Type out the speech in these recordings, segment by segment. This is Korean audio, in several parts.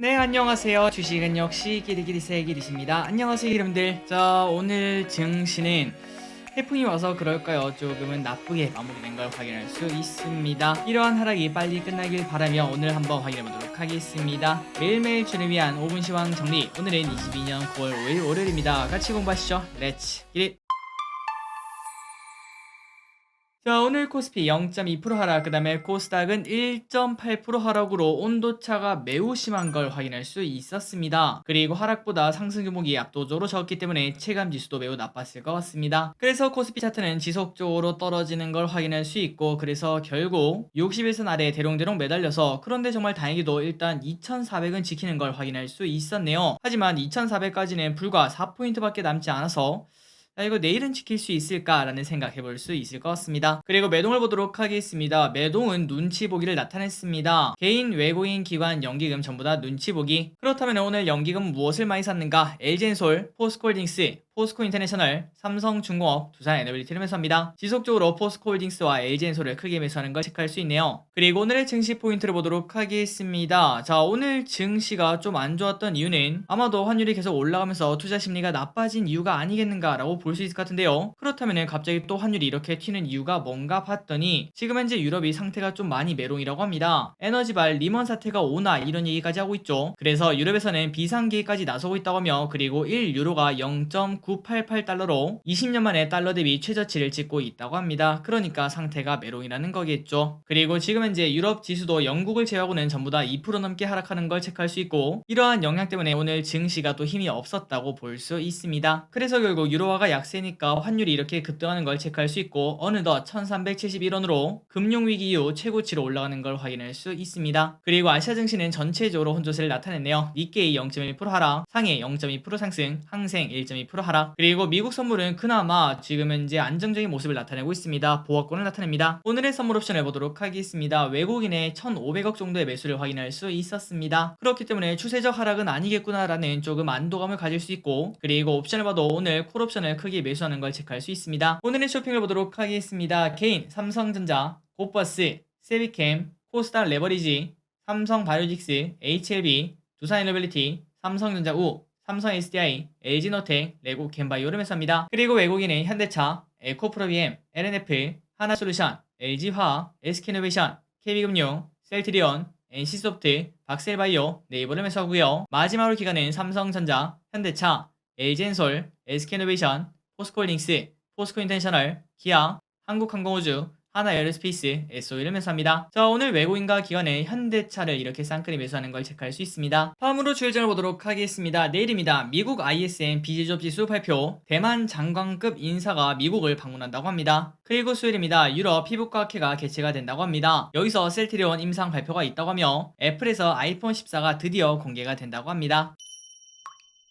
네, 안녕하세요. 주식은 역시 끼리끼리새 끼리십니다. 안녕하세요, 여러분들. 자, 오늘 증시는 태풍이 와서 그럴까요? 조금은 나쁘게 마무리된 걸 확인할 수 있습니다. 이러한 하락이 빨리 끝나길 바라며 오늘 한번 확인해 보도록 하겠습니다. 매일매일 주를 위한 5분 시황 정리. 오늘은 22년 9월 5일 월요일입니다. 같이 공부하시죠. 렛츠 기릿! 자, 오늘 코스피 0.2% 하락, 그 다음에 코스닥은 1.8% 하락으로 온도차가 매우 심한 걸 확인할 수 있었습니다. 그리고 하락보다 상승 규모가 압도적으로 적기 때문에 체감 지수도 매우 나빴을 것 같습니다. 그래서 코스피 차트는 지속적으로 떨어지는 걸 확인할 수 있고, 그래서 결국 60일선 아래 대롱대롱 매달려서, 그런데 정말 다행히도 일단 2400은 지키는 걸 확인할 수 있었네요. 하지만 2400까지는 불과 4포인트밖에 남지 않아서 이거 내일은 지킬 수 있을까라는 생각해 볼 수 있을 것 같습니다. 그리고 매동을 보도록 하겠습니다. 매동은 눈치 보기를 나타냈습니다. 개인, 외국인, 기관, 연기금 전부 다 눈치 보기. 그렇다면 오늘 연기금 무엇을 많이 샀는가? LG엔솔, 포스코홀딩스, 포스코인터내셔널, 삼성중공업, 두산에너빌리티를 매수합니다. 지속적으로 포스코홀딩스와 LG엔솔을 크게 매수하는 걸 체크할 수 있네요. 그리고 오늘의 증시 포인트를 보도록 하겠습니다. 자, 오늘 증시가 좀 안 좋았던 이유는 아마도 환율이 계속 올라가면서 투자 심리가 나빠진 이유가 아니겠는가라고 볼 수 있을 것 같은데요. 그렇다면 갑자기 또 환율이 이렇게 튀는 이유가 뭔가 봤더니 지금 현재 유럽이 상태가 좀 많이 메롱이라고 합니다. 에너지발 리먼 사태가 오나 이런 얘기까지 하고 있죠. 그래서 유럽에서는 비상계획까지 나서고 있다고 하며, 그리고 1유로가 0.988달러로 20년 만에 달러 대비 최저치를 찍고 있다고 합니다. 그러니까 상태가 메롱이라는 거겠죠. 그리고 지금 현재 유럽 지수도 영국을 제외하고는 전부 다 2% 넘게 하락하는 걸 체크할 수 있고, 이러한 영향 때문에 오늘 증시가 또 힘이 없었다고 볼 수 있습니다. 그래서 결국 유로화가 약세니까 환율이 이렇게 급등하는 걸 체크할 수 있고, 어느덧 1371원으로 금융위기 이후 최고치로 올라가는 걸 확인할 수 있습니다. 그리고 아시아 증시는 전체적으로 혼조세를 나타냈네요. 니케이 0.1% 하락, 상해 0.2% 상승, 항생 1.2% 하락. 그리고 미국 선물은 그나마 지금 현재 안정적인 모습을 나타내고 있습니다. 보합권을 나타냅니다. 오늘의 선물 옵션을 보도록 하겠습니다. 외국인의 1,500억 정도의 매수를 확인할 수 있었습니다. 그렇기 때문에 추세적 하락은 아니겠구나라는 조금 안도감을 가질 수 있고, 그리고 옵션을 봐도 오늘 콜옵션을 크게 매수하는 걸 체크할 수 있습니다. 오늘의 쇼핑을 보도록 하겠습니다. 개인 삼성전자, 고버스, 세비캠, 코스닥 레버리지, 삼성바이오직스, HLB, 두산에너빌리티, 삼성전자 우, 삼성 SDI, LG노텍, 레고 겐바이오를 매수합니다. 그리고 외국인은 현대차, 에코프로비엠, LNF, 하나솔루션, LG화학, SK이노베이션, KB금융, 셀트리온, NC소프트, 박셀바이오, 네이버를 매수하고요. 마지막으로 기관은 삼성전자, 현대차, LG엔솔, SK이노베이션, 포스코홀딩스, 포스코인터내셔널, 기아, 한국항공우주, 하나에어로스페이스, SOE를 매수합니다. 자, 오늘 외국인과 기관의 현대차를 이렇게 쌍끌이 매수하는 걸 체크할 수 있습니다. 다음으로 주요정을 보도록 하겠습니다. 내일입니다. 미국 ISM 비제조업지수 발표, 대만 장관급 인사가 미국을 방문한다고 합니다. 그리고 수요일입니다. 유럽 피부과학회가 개최가 된다고 합니다. 여기서 셀트리온 임상 발표가 있다고 하며, 애플에서 아이폰 14가 드디어 공개가 된다고 합니다.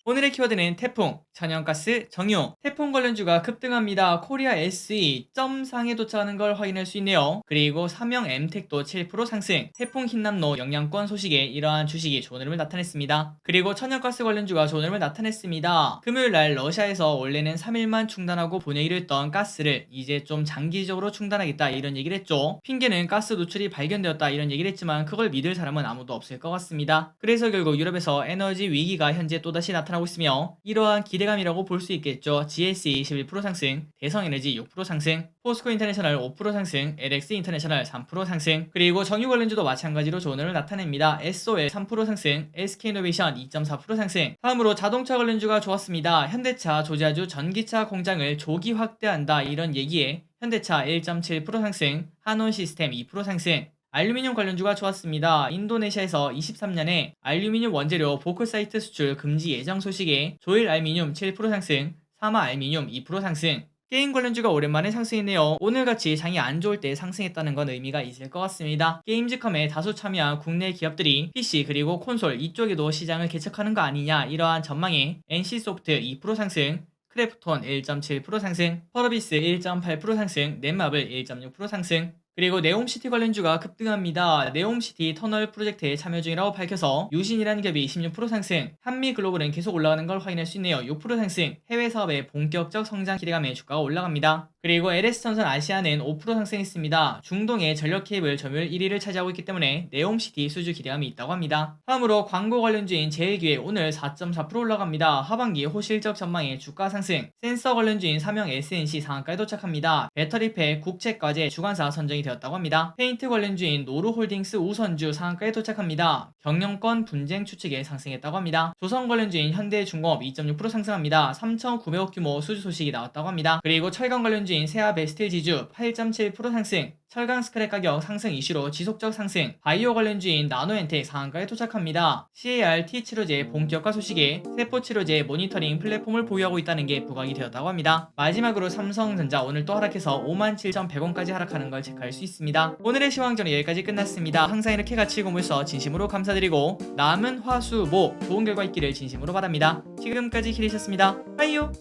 오늘의 키워드는 태풍, 천연가스, 정유, 태풍 관련주가 급등합니다. 코리아 SE 점상에 도착하는 걸 확인할 수 있네요. 그리고 삼형 M택도 7% 상승, 태풍 흰남노 영향권 소식에 이러한 주식이 좋은 흐름을 나타냈습니다. 그리고 천연가스 관련주가 좋은 흐름을 나타냈습니다. 금요일날 러시아에서 원래는 3일만 중단하고 보내기로 했던 가스를 이제 좀 장기적으로 중단하겠다 이런 얘기를 했죠. 핑계는 가스 노출이 발견되었다 이런 얘기를 했지만 그걸 믿을 사람은 아무도 없을 것 같습니다. 그래서 결국 유럽에서 에너지 위기가 현재 또다시 나타나고 있으며, 이러한 기대감이라고 볼 수 있겠죠. GSE 11% 상승, 대성에너지 6% 상승, 포스코인터내셔널 5% 상승, LX인터내셔널 3% 상승. 그리고 정유 관련주도 마찬가지로 좋은 흐름을 나타냅니다. SOL 3% 상승, SK이노베이션 2.4% 상승. 다음으로 자동차 관련주가 좋았습니다. 현대차 조지아주 전기차 공장을 조기 확대한다 이런 얘기에 현대차 1.7% 상승, 한온시스템 2% 상승. 알루미늄 관련주가 좋았습니다. 인도네시아에서 23년에 알루미늄 원재료 보크사이트 수출 금지 예정 소식에 조일알미늄 7% 상승, 사마알미늄 2% 상승. 게임 관련주가 오랜만에 상승했네요. 오늘같이 장이 안 좋을 때 상승했다는 건 의미가 있을 것 같습니다. 게임즈컴에 다수 참여한 국내 기업들이 PC 그리고 콘솔 이쪽에도 시장을 개척하는 거 아니냐 이러한 전망에 NC소프트 2% 상승, 크래프톤 1.7% 상승, 퍼러비스 1.8% 상승, 넷마블 1.6% 상승. 그리고 네옴시티 관련주가 급등합니다. 네옴시티 터널 프로젝트에 참여 중이라고 밝혀서 유신이라는 기업이 16% 상승, 한미글로벌은 계속 올라가는 걸 확인할 수 있네요. 6% 상승, 해외 사업의 본격적 성장 기대감에 주가가 올라갑니다. 그리고 LS전선 아시아는 5% 상승했습니다. 중동의 전력 케이블 점유율 1위를 차지하고 있기 때문에 네옴시티 수주 기대감이 있다고 합니다. 다음으로 광고 관련주인 제일기획 오늘 4.4% 올라갑니다. 하반기 호실적 전망에 주가 상승, 센서 관련주인 삼형 SNC 상한가에 도착합니다. 배터리팩 국책과제 주관사 선정이 되었다고 합니다. 페인트 관련주인 노루홀딩스 우선주 상한가에 도착합니다. 경영권 분쟁 추측에 상승했다고 합니다. 조선 관련주인 현대중공업 2.6% 상승합니다. 3,900억 규모 수주 소식이 나왔다고 합니다. 그리고 철강 관련주인 세아베스틸 지주 8.7% 상승, 철강 스크랩 가격 상승 이슈로 지속적 상승, 바이오 관련주인 나노엔텍 상한가에 도착합니다. CAR T치료제 본격화 소식에 세포치료제 모니터링 플랫폼을 보유하고 있다는 게 부각이 되었다고 합니다. 마지막으로 삼성전자 오늘 또 하락해서 57,100원까지 하락하는 걸 체크할 수 있습니다. 오늘의 시황전은 여기까지 끝났습니다. 항상 이렇게 같이 공부해서 진심으로 감사드리고 남은 화수 목 좋은 결과 있기를 진심으로 바랍니다. 지금까지 기리셨습니다. 빠이요.